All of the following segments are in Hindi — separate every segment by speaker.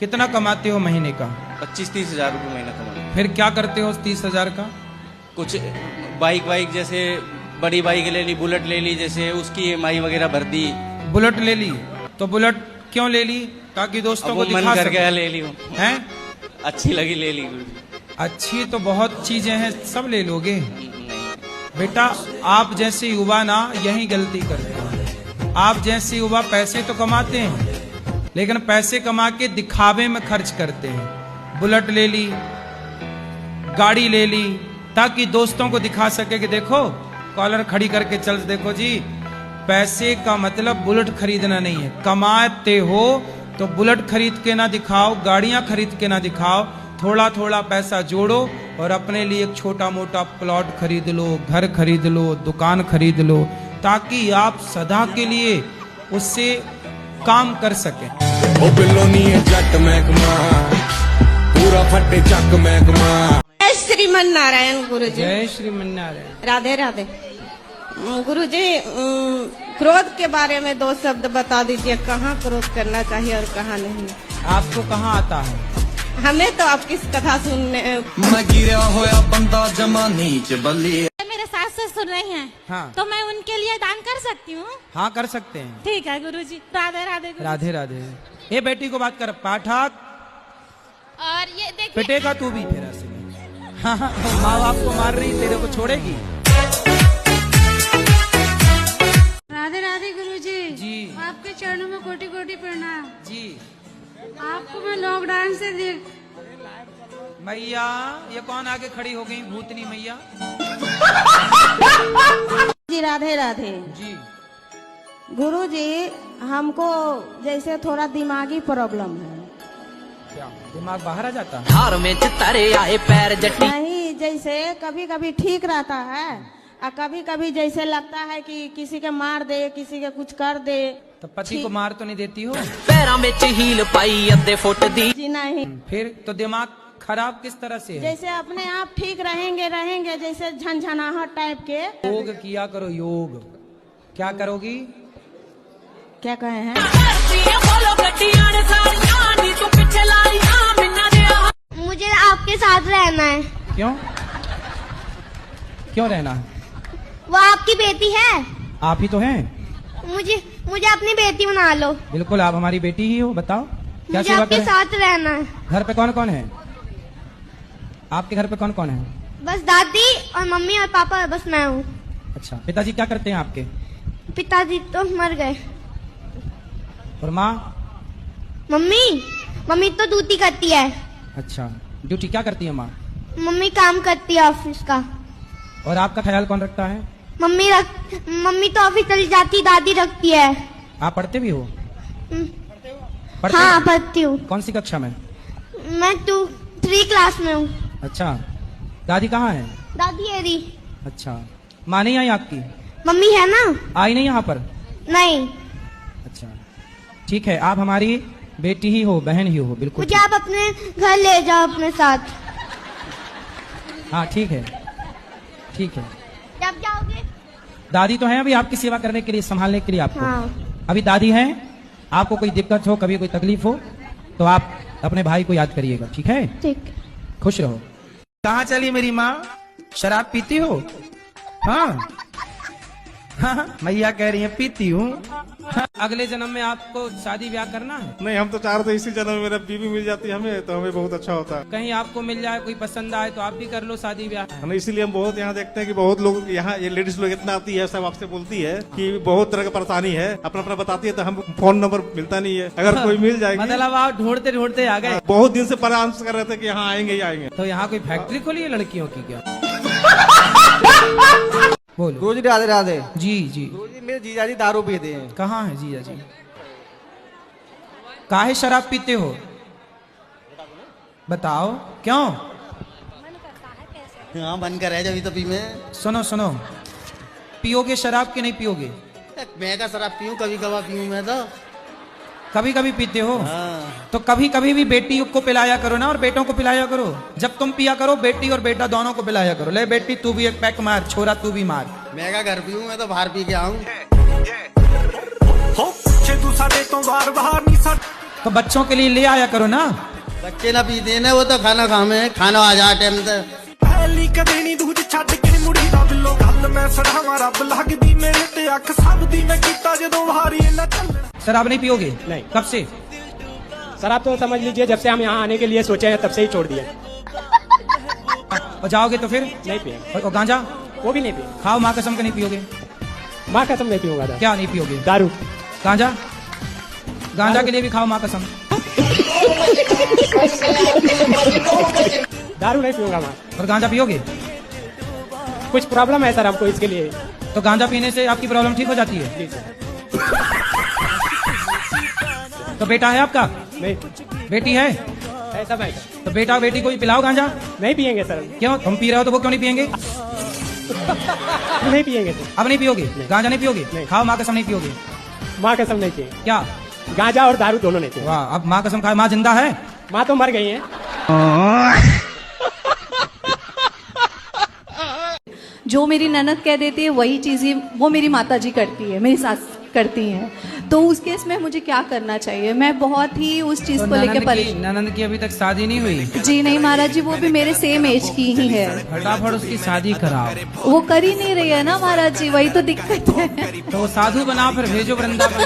Speaker 1: कितना कमाते हो महीने का?
Speaker 2: 25-30 हजार रुपये महीना कमाते।
Speaker 1: फिर क्या करते हो उस 30,000 का?
Speaker 2: कुछ बाइक जैसे बड़ी बाइक ले ली, बुलेट ले ली, जैसे उसकी EMI वगैरह भर दी।
Speaker 1: बुलेट ले ली तो बुलेट क्यों ले ली? ताकि दोस्तों को
Speaker 2: मन
Speaker 1: दिखा
Speaker 2: कर
Speaker 1: सके।
Speaker 2: गया ले ली,
Speaker 1: हैं?
Speaker 2: अच्छी लगी ले ली गुरुजी।
Speaker 1: अच्छी तो बहुत चीजें हैं, सब ले लोगे
Speaker 2: नहीं,
Speaker 1: बेटा। आप जैसे युवा ना यही गलती करते हैं। आप जैसे युवा पैसे तो कमाते हैं, लेकिन पैसे कमा के दिखावे में खर्च करते हैं। बुलेट ले ली, गाड़ी ले ली, ताकि दोस्तों को दिखा सके कि देखो कॉलर खड़ी करके चल। देखो जी, पैसे का मतलब बुलेट खरीदना नहीं है। कमाते हो तो बुलेट खरीद के ना दिखाओ, गाड़ियां खरीद के ना दिखाओ। थोड़ा थोड़ा पैसा जोड़ो और अपने लिए एक छोटा मोटा प्लॉट खरीद लो, घर खरीद लो, दुकान खरीद लो, ताकि आप सदा के लिए उससे काम कर सके।
Speaker 3: पूरा फटे चक महकमा।
Speaker 4: जय श्रीमन नारायण गुरु जी।
Speaker 1: जय श्रीमन नारायण।
Speaker 4: राधे राधे। गुरु जी, क्रोध के बारे में 2 शब्द बता दीजिए। कहाँ क्रोध करना चाहिए और कहाँ नहीं?
Speaker 1: आपको कहाँ आता है?
Speaker 4: हमें तो आपकी कथा सुनने।
Speaker 3: मैं गिरा होया बंदा जमा नीच बल्ली।
Speaker 5: मेरे सास ससुर नहीं हैं,
Speaker 1: हाँ।
Speaker 5: तो मैं उनके लिए दान कर सकती हूँ?
Speaker 1: हाँ, कर सकते हैं।
Speaker 5: ठीक है गुरुजी। राधे राधे गुरुजी।
Speaker 1: राधे राधे। ये बेटी को बात कर। पाठक,
Speaker 5: और ये देखिए,
Speaker 1: पिटेगा तू भी फिर ऐसे में। हाँ, माँ बाप को मार रही, तेरे को छोड़ेगी?
Speaker 5: राधे राधे गुरुजी।
Speaker 1: जी।
Speaker 5: आपके चरणों में कोटि कोटि प्रणाम
Speaker 1: जी।
Speaker 5: आपको। मैं लॉकडाउन से देख।
Speaker 1: मैया, ये कौन आगे खड़ी हो गई? भूतनी मैया
Speaker 4: जी राधे राधे।
Speaker 1: जी।
Speaker 4: गुरु जी, हमको जैसे थोड़ा दिमागी प्रॉब्लम है।
Speaker 1: क्या दिमाग बाहर आ जाता है?
Speaker 6: हार में चितारे आए पैर जटी।
Speaker 4: नहीं, जैसे कभी कभी ठीक रहता है और कभी कभी जैसे लगता है कि किसी के मार दे, किसी के कुछ कर दे।
Speaker 1: तो पति को मार तो नहीं देती हो?
Speaker 6: पैरों में हील पाई अद्धे फुट दी।
Speaker 4: जी नहीं।
Speaker 1: फिर तो दिमाग खराब किस तरह से है?
Speaker 4: जैसे अपने आप ठीक रहेंगे जैसे झनझनाहट टाइप के।
Speaker 1: योग किया करो, योग। क्या करोगी?
Speaker 4: क्या कहे हैं?
Speaker 5: मुझे आपके साथ रहना है।
Speaker 1: क्यों? क्यों रहना है?
Speaker 5: वो आपकी बेटी है।
Speaker 1: आप ही तो हैं।
Speaker 5: मुझे अपनी बेटी बना लो।
Speaker 1: बिल्कुल, आप हमारी बेटी ही हो। बताओ क्या
Speaker 5: मुझे
Speaker 1: सेवा
Speaker 5: आपके
Speaker 1: करें?
Speaker 5: साथ रहना है।
Speaker 1: घर पे कौन कौन है? आपके घर पे कौन कौन है?
Speaker 5: बस दादी और मम्मी और पापा, बस मैं हूँ।
Speaker 1: अच्छा, पिताजी क्या करते हैं आपके?
Speaker 5: पिताजी तो मर गए।
Speaker 1: और माँ?
Speaker 5: मम्मी तो ड्यूटी करती है।
Speaker 1: अच्छा, ड्यूटी क्या करती है माँ?
Speaker 5: मम्मी काम करती है ऑफिस का।
Speaker 1: और आपका ख्याल कौन रखता है?
Speaker 5: मम्मी तो ऑफिस चली जाती, दादी रखती है।
Speaker 1: आप पढ़ते भी हो?
Speaker 5: हाँ, पढ़ती हूँ।
Speaker 1: कौन सी कक्षा में?
Speaker 5: मैं 3 क्लास में हूँ।
Speaker 1: अच्छा, दादी कहाँ है?
Speaker 5: दादी है री।
Speaker 1: अच्छा, माँ नहीं आई आपकी?
Speaker 5: मम्मी है ना।
Speaker 1: आई नहीं यहाँ पर?
Speaker 5: नहीं।
Speaker 1: अच्छा, ठीक है, आप हमारी बेटी ही हो, बहन ही हो। बिल्कुल
Speaker 5: मुझे आप अपने घर ले जाओ अपने साथ।
Speaker 1: हाँ, ठीक है, ठीक है।
Speaker 5: जब जाओगे?
Speaker 1: दादी तो है अभी आपकी सेवा करने के लिए, संभालने के लिए आपको।
Speaker 5: हाँ।
Speaker 1: अभी दादी है। आपको कोई दिक्कत हो, कभी कोई तकलीफ हो, तो आप अपने भाई को याद करिएगा, ठीक है?
Speaker 5: ठीक।
Speaker 1: खुश रहो। कहाँ चली मेरी माँ? शराब पीती हो? हाँ, हाँ, मैया कह रही है पीती हूँ। हाँ, अगले जन्म में आपको शादी ब्याह करना है?
Speaker 7: नहीं, हम तो चाह रहे थे इसी जन्म में मेरा बीवी मिल जाती है हमें, तो हमें बहुत अच्छा होता है।
Speaker 1: कहीं आपको मिल जाए, कोई पसंद आए तो आप भी कर लो शादी ब्याह।
Speaker 7: हमें इसीलिए हम बहुत यहाँ देखते हैं कि बहुत लोग यहाँ, ये लेडीज लोग इतना आती है, सब आपसे बोलती है कि बहुत तरह का परेशानी है, अपना बताती है, तो हम फोन नंबर मिलता नहीं है। अगर कोई मिल जाएगी।
Speaker 1: मतलब आप ढूंढते ढूंढते आ गए?
Speaker 7: बहुत दिन से परामर्श कर रहे थे कि यहाँ आएंगे ही आएंगे।
Speaker 1: तो यहाँ कोई फैक्ट्री खोली है लड़कियों की क्या? बोलो।
Speaker 8: गुरु जी राधे राधे।
Speaker 1: जी जी।
Speaker 8: गुरु जी, मेरे जीजा जी दारू पीते हैं।
Speaker 1: कहाँ है जीजा जी? काहे शराब पीते हो? बताओ क्यों?
Speaker 8: हाँ, मन कर है जब तो पी में।
Speaker 1: सुनो सुनो, पियोगे शराब कि नहीं पियोगे?
Speaker 8: मैं का शराब पीऊं, कभी कभार पीऊं मैं तो।
Speaker 1: कभी कभी पीते हो?
Speaker 8: हाँ।
Speaker 1: तो कभी कभी भी बेटी को पिलाया करो ना, और बेटों को पिलाया करो। जब तुम पिया करो, बेटी और बेटा दोनों को पिलाया करो। ले बेटी तू भी एक पैक मार, छोरा तू भी मार।
Speaker 8: मैं का घर पीऊं, मैं तो बाहर पी के आऊं।
Speaker 3: हो पूछे तू साडे तो बार बाहर नहीं
Speaker 1: तो बच्चों के लिए ले आया करो ना।
Speaker 8: बच्चे ना पीते हैं ना, वो तो खाना खामे खाना आ जा टाइम से।
Speaker 9: पहली कदे नहीं दूध छड़ के मुड़ी दा बिल्लो गल मैं सड़ावा रब लगदी मेरे ते अख सब दी मैं कीता जदों वारी ना चलना।
Speaker 1: सर आप नहीं पियोगे?
Speaker 10: नहीं।
Speaker 1: कब से?
Speaker 10: सर आप तो समझ लीजिए जब से हम यहाँ आने के लिए सोचे हैं तब से ही छोड़ दिया।
Speaker 1: और जाओगे तो फिर?
Speaker 10: नहीं पिए।
Speaker 1: और गांजा?
Speaker 10: वो भी नहीं पिए।
Speaker 1: खाओ माँ कसम का नहीं पियोगे?
Speaker 10: माँ कसम नहीं पीऊंगा।
Speaker 1: क्या नहीं पियोगे?
Speaker 10: दारू।
Speaker 1: गांजा? गांजा के लिए भी खाओ माँ कसम।
Speaker 10: दारू नहीं पीऊंगा माँ।
Speaker 1: और गांजा पियोगे?
Speaker 10: कुछ प्रॉब्लम है सर हमको इसके लिए।
Speaker 1: तो गांजा पीने से आपकी प्रॉब्लम ठीक हो जाती है?
Speaker 10: जी सर।
Speaker 1: तो बेटा है आपका?
Speaker 10: नहीं।
Speaker 1: बेटी है?
Speaker 10: ऐसा भाई
Speaker 1: तो बेटा बेटी को भी पिलाओ गांजा।
Speaker 10: नहीं पियेंगे सर।
Speaker 1: क्यों? तुम पी रहे हो तो वो क्यों नहीं पियेंगे?
Speaker 10: नहीं पियेंगे सर।
Speaker 1: अब नहीं पियोगे? गांजा नहीं पियोगे?
Speaker 10: नहीं।
Speaker 1: खाओ माँ कसम नहीं पियोगे?
Speaker 10: माँ कसम नहीं पिए।
Speaker 1: क्या?
Speaker 10: गांजा और दारू दोनों नहीं पिए।
Speaker 1: वाह, अब माँ कसम खाए। माँ जिंदा है?
Speaker 10: माँ तो मर गई है।
Speaker 11: जो मेरी ननद कह देती है वही चीजें वो मेरी माताजी करती है, मेरी सास करती हैं। तो उस केस में मुझे क्या करना चाहिए? मैं बहुत ही उस चीज को लेकर परेशान।
Speaker 1: ननंद की अभी तक शादी नहीं हुई?
Speaker 11: जी नहीं महाराज जी, वो भी मेरे सेम एज की ही है।
Speaker 1: फटाफट उसकी शादी कराओ।
Speaker 11: वो कर ही नहीं रही है ना महाराज जी, वही तो दिक्कत है।
Speaker 1: तो वो साधु बना फिर भेजो वृंदावन।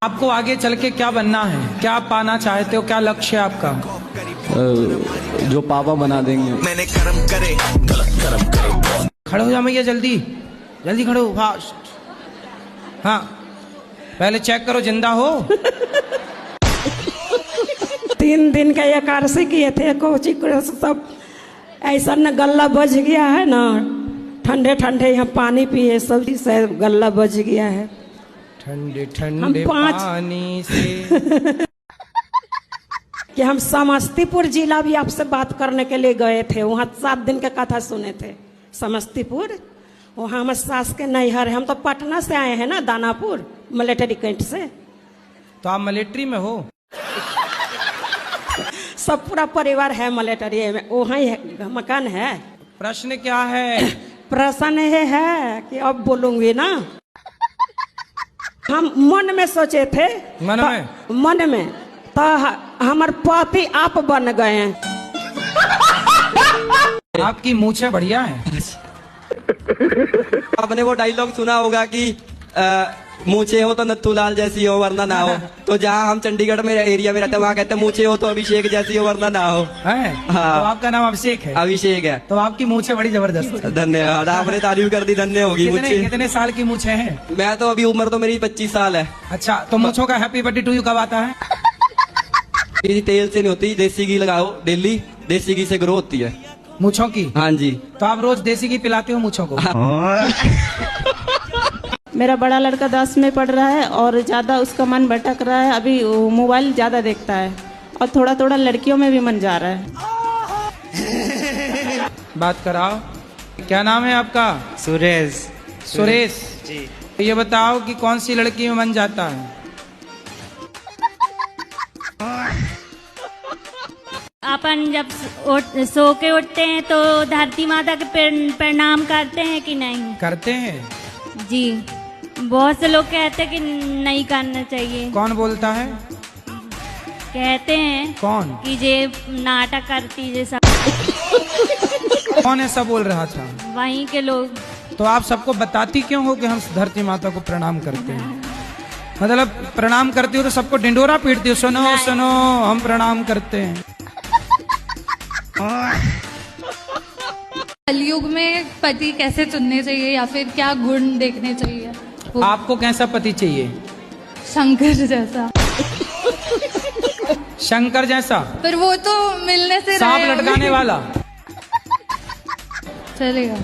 Speaker 1: आपको आगे चल के क्या बनना है? क्या आप पाना चाहते हो? क्या लक्ष्य है आपका?
Speaker 2: जो पापा बना देंगे।
Speaker 1: खड़े हो जाओ भैया, जल्दी जल्दी खड़े हो, फास्ट। हाँ पहले चेक करो जिंदा हो।
Speaker 12: 3 दिन का एकादशी किए थे, कोची सब ऐसा न गला बज गया है ना, ठंडे ठंडे यहाँ पानी पिए सब से गला बज गया है।
Speaker 1: ठंडे ठंडे पानी से।
Speaker 12: कि हम समस्तीपुर जिला भी आपसे बात करने के लिए गए थे, वहाँ 7 दिन का कथा सुने थे। समस्तीपुर वहाँ हमारे सास के नैहर है। हम तो पटना से आए हैं ना, दानापुर मिलिट्री कैंट से।
Speaker 1: तो आप मिलिट्री में हो?
Speaker 12: सब पूरा परिवार है मिलिट्री में, वहाँ ही मकान है।
Speaker 1: प्रश्न क्या है?
Speaker 12: प्रश्न ये है कि अब बोलूंगी ना। हम मन में सोचे थे, मन में तो हमारे पति आप बन गए हैं।
Speaker 1: आपकी मूछें बढ़िया हैं।
Speaker 2: आपने वो डायलॉग सुना होगा कि मूछे हो तो नथुलाल जैसी हो वरना ना हो। तो जहाँ हम चंडीगढ़ में एरिया में रहते हैं वहाँ कहते हैं मूछे हो तो अभिषेक जैसी हो वरना ना हो।
Speaker 1: है?
Speaker 2: हाँ।
Speaker 1: तो आपका नाम अभिषेक है?
Speaker 2: अभिषेक है।
Speaker 1: तो आपकी मूछें बड़ी जबरदस्त है।
Speaker 2: धन्यवाद, आपने तारीफ कर दी, धन्य होगी।
Speaker 1: कितने साल की मूछें हैं?
Speaker 2: मैं तो अभी उम्र तो मेरी 25 साल है।
Speaker 1: अच्छा, तो मूछों का हैप्पी बर्थडे टू यू कब आता है?
Speaker 2: तेल से नहीं होती, देसी घी लगाओ डेली, देसी घी से ग्रो होती है
Speaker 1: मूछों की।
Speaker 2: हाँ जी।
Speaker 1: तो आप रोज देसी घी पिलाते हो मूछों को?
Speaker 4: मेरा बड़ा लड़का 10 में पढ़ रहा है और ज़्यादा उसका मन भटक रहा है। अभी मोबाइल ज़्यादा देखता है और थोड़ा थोड़ा लड़कियों में भी मन जा रहा है।
Speaker 1: बात कराओ। क्या नाम है आपका?
Speaker 13: सुरेश।
Speaker 1: सुरेश
Speaker 13: जी।
Speaker 1: तो ये बताओ कि कौन सी लड़की में मन जाता है?
Speaker 5: अपन जब सो के उठते हैं तो धरती माता के प्रणाम करते हैं कि नहीं?
Speaker 1: करते हैं
Speaker 5: जी। बहुत से लोग कहते हैं कि नहीं करना चाहिए।
Speaker 1: कौन बोलता है?
Speaker 5: कहते हैं।
Speaker 1: कौन?
Speaker 5: कि जे नाटक करती जैसा।
Speaker 1: कौन ऐसा बोल रहा था?
Speaker 5: वहीं के लोग।
Speaker 1: तो आप सबको बताती क्यों हो कि हम धरती माता को प्रणाम करते हैं? मतलब प्रणाम करती हो तो सबको ढिंडोरा पीटती हो, सुनो सुनो हम प्रणाम करते हैं।
Speaker 11: कलयुग में पति कैसे चुनने चाहिए या फिर क्या गुण देखने चाहिए?
Speaker 1: आपको कैसा पति चाहिए?
Speaker 11: शंकर जैसा।
Speaker 1: शंकर जैसा?
Speaker 11: पर वो तो मिलने से
Speaker 1: सांप लटकाने वाला
Speaker 11: चलेगा,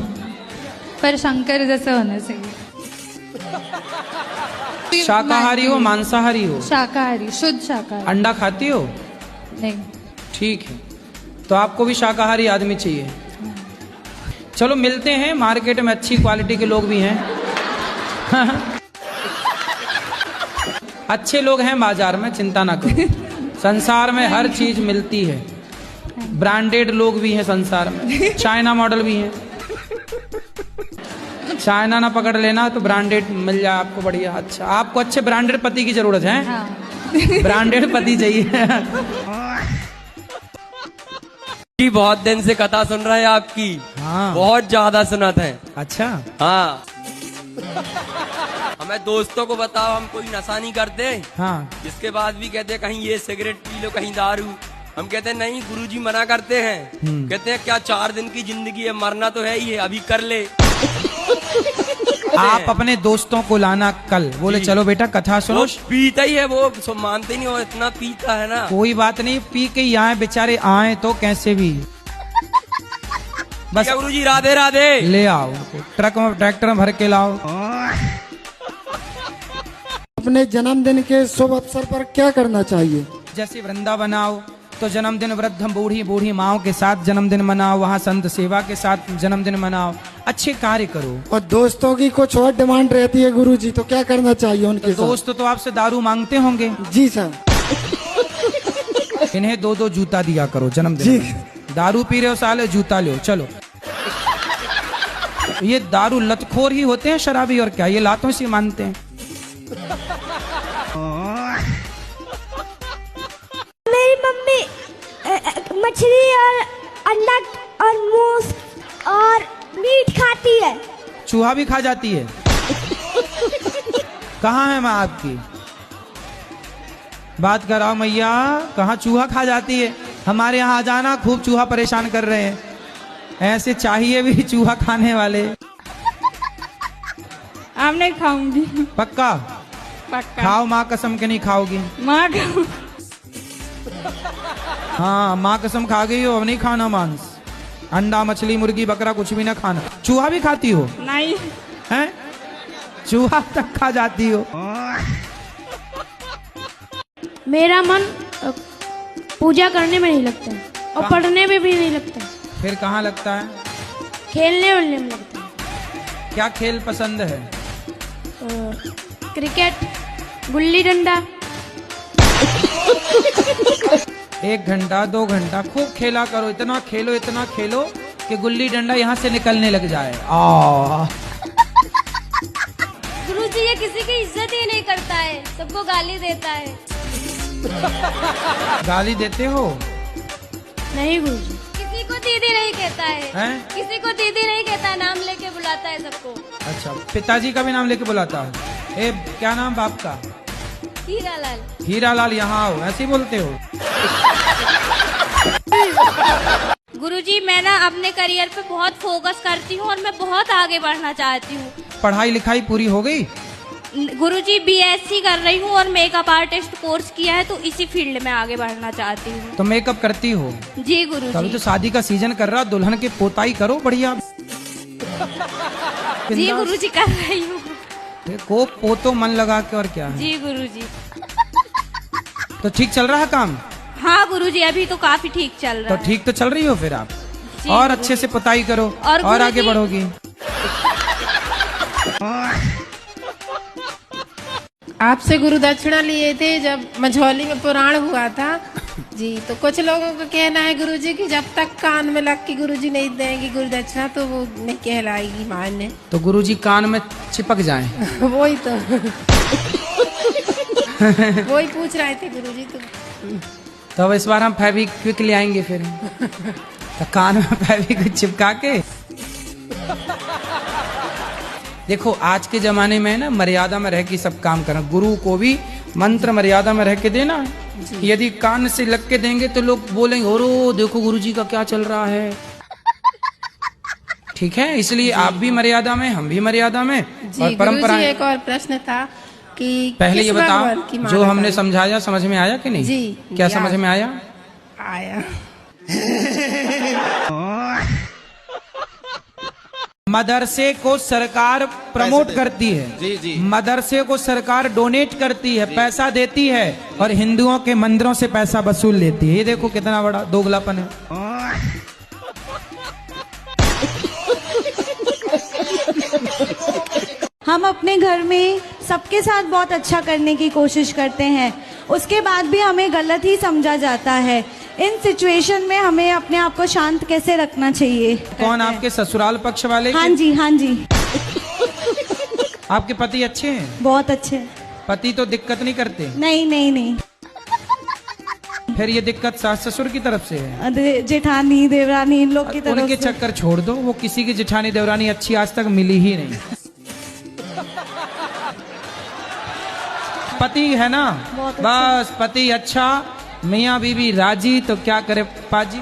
Speaker 11: पर शंकर जैसे होने चाहिए।
Speaker 1: शाकाहारी हो मांसाहारी हो?
Speaker 11: शाकाहारी, शुद्ध शाकाहारी।
Speaker 1: अंडा खाती हो?
Speaker 11: नहीं।
Speaker 1: ठीक है, तो आपको भी शाकाहारी आदमी चाहिए। चलो मिलते हैं, मार्केट में अच्छी क्वालिटी के लोग भी हैं। अच्छे लोग हैं बाजार में, चिंता ना करो। संसार में हर चीज मिलती है। ब्रांडेड लोग भी हैं संसार में, चाइना मॉडल भी हैं। चाइना ना पकड़ लेना तो ब्रांडेड मिल जाए आपको बढ़िया। अच्छा, आपको अच्छे ब्रांडेड पति की जरूरत है।
Speaker 5: हाँ।
Speaker 1: ब्रांडेड पति चाहिए।
Speaker 2: जी बहुत दिन से कथा सुन रहे हैं आपकी।
Speaker 1: हाँ।
Speaker 2: बहुत ज्यादा सुनत है।
Speaker 1: अच्छा।
Speaker 2: हाँ। हमें दोस्तों को बताओ, हम कोई नशा नहीं करते।
Speaker 1: हाँ।
Speaker 2: इसके बाद भी कहते हैं कहीं ये सिगरेट पी लो, कहीं दारू। हम कहते हैं नहीं, गुरुजी मना करते हैं। कहते हैं क्या 4 दिन की जिंदगी है, मरना तो है ही है, अभी कर ले।
Speaker 1: आप अपने दोस्तों को लाना कल, बोले चलो बेटा कथा सुनो।
Speaker 2: वो पीता ही है, वो मानते ही नहीं, वो इतना पीता है ना।
Speaker 1: कोई बात नहीं, पी के ही आए बेचारे, आए तो कैसे भी। बस
Speaker 2: गुरुजी राधे राधे।
Speaker 1: ले आओ, ट्रक में ट्रैक्टर में भर के लाओ।
Speaker 13: अपने जन्मदिन के शुभ अवसर पर क्या करना चाहिए?
Speaker 1: जैसे वृंदावन आओ तो जन्मदिन वृद्ध बूढ़ी बूढ़ी माओ के साथ जन्मदिन मनाओ, वहाँ संत सेवा के साथ जन्मदिन मनाओ, अच्छे कार्य करो।
Speaker 13: और दोस्तों की कुछ और डिमांड रहती है गुरुजी, तो क्या करना चाहिए उनके साथ?
Speaker 1: दोस्त तो आपसे दारू मांगते होंगे।
Speaker 13: जी सर।
Speaker 1: इन्हें 2-2 जूता दिया करो जन्मदिन में। दारू पी रहे हो साले, जूता लो चलो। ये दारू लतखोर ही होते हैं शराबी, और क्या, ये लातों से मानते हैं।
Speaker 5: मेरी मम्मी मछली और अंडा और मूस और मीट खाती है।
Speaker 1: चूहा भी खा जाती है। कहाँ है माँ आपकी? बात कराओ मैया, कहाँ चूहा खा जाती है? हमारे यहाँ आ जाना, खूब चूहा परेशान कर रहे हैं। ऐसे चाहिए भी चूहा खाने वाले।
Speaker 5: आप नहीं खाऊंगी।
Speaker 1: पक्का?
Speaker 5: पक्का।
Speaker 1: खाओ, माँ कसम के नहीं खाओगी?
Speaker 5: माँ
Speaker 1: हाँ, माँ कसम खा गई हो, अब नहीं खाना मांस, अंडा मछली मुर्गी बकरा कुछ भी ना खाना। चूहा भी खाती हो?
Speaker 5: नहीं।
Speaker 1: हैं? चूहा तक खा जाती हो?
Speaker 5: मेरा मन पूजा करने में नहीं लगता है और पढ़ने में भी नहीं लगता है।
Speaker 1: फिर कहाँ लगता है?
Speaker 5: खेलने वलने में लगता है।
Speaker 1: क्या खेल पसंद है?
Speaker 5: क्रिकेट, गुल्ली डंडा।
Speaker 1: 1 घंटा 2 घंटा खूब खेला करो, इतना खेलो कि गुल्ली डंडा यहाँ से निकलने लग जाए।
Speaker 5: गुरुजी ये किसी की इज्जत ही नहीं करता है, सबको गाली देता है।
Speaker 1: गाली देते हो?
Speaker 5: नहीं गुरुजी, किसी को दीदी नहीं कहता है,
Speaker 1: हैं?
Speaker 5: किसी को दीदी नहीं कहता है, नाम लेके बुलाता है सबको।
Speaker 1: अच्छा, पिताजी का भी नाम लेके बुलाता है? ए, क्या नाम बाप का?
Speaker 5: हीरालाल।
Speaker 1: हीरालाल, यहाँ आओ, ऐसे ही बोलते हो?
Speaker 5: गुरुजी मैं ना अपने करियर पे बहुत फोकस करती हूँ और मैं बहुत आगे बढ़ना चाहती हूँ।
Speaker 1: पढ़ाई लिखाई पूरी हो गई?
Speaker 5: गुरुजी BSc कर रही हूँ और मेकअप आर्टिस्ट कोर्स किया है, तो इसी फील्ड में आगे बढ़ना चाहती हूँ।
Speaker 1: तो मेकअप करती हो?
Speaker 5: जी गुरुजी।
Speaker 1: तभी तो शादी का सीजन कर रहा, दुल्हन के पोताई करो बढ़िया।
Speaker 5: जी गुरुजी कर रही हूँ।
Speaker 1: को पोतो मन लगा के, और क्या है?
Speaker 5: जी गुरुजी।
Speaker 1: तो ठीक चल रहा है काम?
Speaker 5: हाँ गुरुजी, अभी तो काफी ठीक चल रहा है।
Speaker 1: तो ठीक तो चल रही हो फिर आप, और अच्छे से पुताई करो और आगे बढ़ोगी।
Speaker 14: आपसे गुरु दक्षिणा लिए थे जब मझौली में पुराण हुआ था जी, तो कुछ लोगों का कहना है गुरुजी कि जब तक कान में लग के गुरुजी नहीं देंगे गुरु दक्षिणा तो वो नहीं कहलाएगी मान्य।
Speaker 1: तो गुरुजी कान में चिपक जाएं।
Speaker 14: वही तो वही पूछ रहे थे गुरुजी।
Speaker 1: तो अब इस बार हम फेविक्विक ले आएंगे फिर, तो कान में फेविक्विक चिपका के। देखो आज के जमाने में ना मर्यादा में रह के सब काम करना, गुरु को भी मंत्र मर्यादा में रह के देना। यदि कान से लग के देंगे तो लोग बोलेंगे ओरो देखो गुरुजी का क्या चल रहा है। ठीक है, इसलिए आप भी मर्यादा में, हम भी मर्यादा में। और परंपरा।
Speaker 14: एक और प्रश्न था कि
Speaker 1: पहले ये बताओ, जो हमने समझाया समझ में आया कि नहीं?
Speaker 14: जी।
Speaker 1: क्या समझ में आया?
Speaker 14: आया।
Speaker 1: मदरसे को सरकार प्रमोट करती है,
Speaker 8: जी जी।
Speaker 1: मदरसे को सरकार डोनेट करती है, पैसा देती है, और हिंदुओं के मंदिरों से पैसा वसूल लेती है। ये देखो कितना बड़ा दोगलापन है।
Speaker 15: हम अपने घर में सबके साथ बहुत अच्छा करने की कोशिश करते हैं, उसके बाद भी हमें गलत ही समझा जाता है। इन सिचुएशन में हमें अपने आप को शांत कैसे रखना चाहिए?
Speaker 1: कौन, आपके ससुराल पक्ष वाले?
Speaker 15: हाँ जी, हाँ जी।
Speaker 1: आपके पति अच्छे हैं?
Speaker 15: बहुत अच्छे।
Speaker 1: पति तो दिक्कत नहीं करते?
Speaker 15: नहीं नहीं नहीं।
Speaker 1: फिर ये दिक्कत सास ससुर की तरफ से है?
Speaker 15: जेठानी देवरानी इन लोग की तरफ
Speaker 1: उनके
Speaker 15: से।
Speaker 1: चक्कर छोड़ दो, वो किसी की जेठानी देवरानी अच्छी आज तक मिली ही नहीं। पति है ना, बस पति अच्छा, मियाँ बीवी राजी, तो क्या करे पाजी।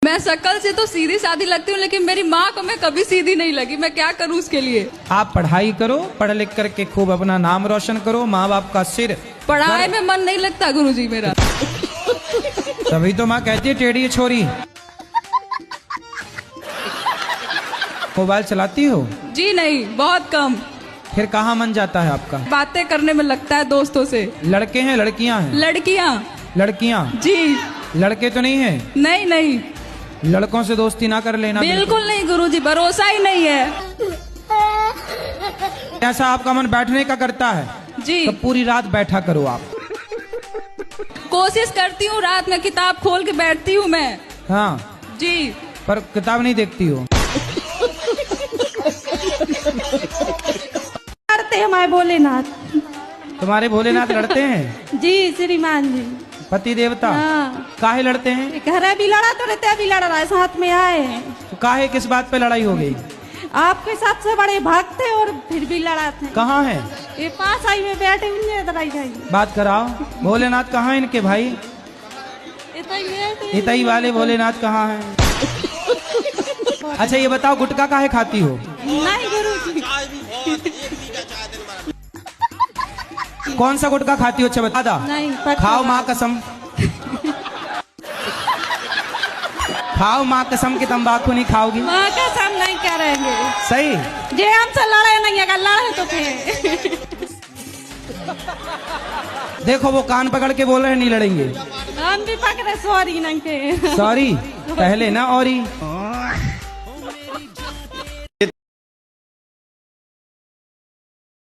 Speaker 16: मैं शक्ल से तो सीधी सादी लगती हूँ, लेकिन मेरी माँ को मैं कभी सीधी नहीं लगी। मैं क्या करूँ उसके लिए?
Speaker 1: आप पढ़ाई करो, पढ़ लिख करके खूब अपना नाम रोशन करो, माँ बाप का सिर।
Speaker 16: पढ़ाई में मन नहीं लगता गुरुजी मेरा।
Speaker 1: तभी तो माँ कहती है टेढ़ी छोरी। मोबाइल चलाती हो?
Speaker 16: जी नहीं, बहुत कम।
Speaker 1: फिर कहाँ मन जाता है आपका?
Speaker 16: बातें करने में लगता है दोस्तों से।
Speaker 1: लड़के हैं लड़कियां हैं?
Speaker 16: लड़कियां।
Speaker 1: लड़कियां?
Speaker 16: जी।
Speaker 1: लड़के तो नहीं है?
Speaker 16: नहीं नहीं।
Speaker 1: लड़कों से दोस्ती ना कर लेना।
Speaker 16: बिल्कुल नहीं गुरुजी, भरोसा ही नहीं है।
Speaker 1: ऐसा आपका मन बैठने का करता है
Speaker 16: जी,
Speaker 1: तो पूरी रात बैठा करो आप।
Speaker 16: कोशिश करती हूँ, रात में किताब खोल के बैठती हूँ मैं।
Speaker 1: हाँ
Speaker 16: जी।
Speaker 1: पर किताब नहीं देखती हो?
Speaker 4: लड़ते हैं हमारे भोलेनाथ।
Speaker 1: तुम्हारे भोलेनाथ लड़ते हैं?
Speaker 4: जी श्रीमान जी।
Speaker 1: पति देवता?
Speaker 4: हाँ।
Speaker 1: काहे लड़ते हैं?
Speaker 4: घर भी लड़ा तो रहते, अभी लड़ रहा है, साथ में आए हैं।
Speaker 1: तो काहे किस बात पे लड़ाई हो गई?
Speaker 4: आपके साथ से बड़े भागते और फिर भी लड़ाते।
Speaker 1: कहाँ है?
Speaker 4: ये पास आई में बैठे हुए लड़ाई जाए।
Speaker 1: बात कराओ। भोलेनाथ कहाँ है इनके भाई? इतई वाले भोलेनाथ कहाँ हैं? अच्छा ये बताओ, गुटखा काहे खाती हो?
Speaker 4: नहीं गुरुजी।
Speaker 1: कौन सा गुटखा खाती हो? अच्छा बता दा।
Speaker 4: नहीं
Speaker 1: खाओ माँ कसम, खाओ माँ कसम की तंबाकू नहीं खाओगी?
Speaker 4: माँ कसम नहीं करेंगे।
Speaker 1: सही।
Speaker 4: जे हमसे लड़े नहीं, अगर लड़े तो फिर
Speaker 1: देखो वो कान पकड़ के बोल रहे हैं नहीं लड़ेंगे।
Speaker 4: हम भी पकड़े, सॉरी नहीं के।
Speaker 1: सॉरी पहले ना, और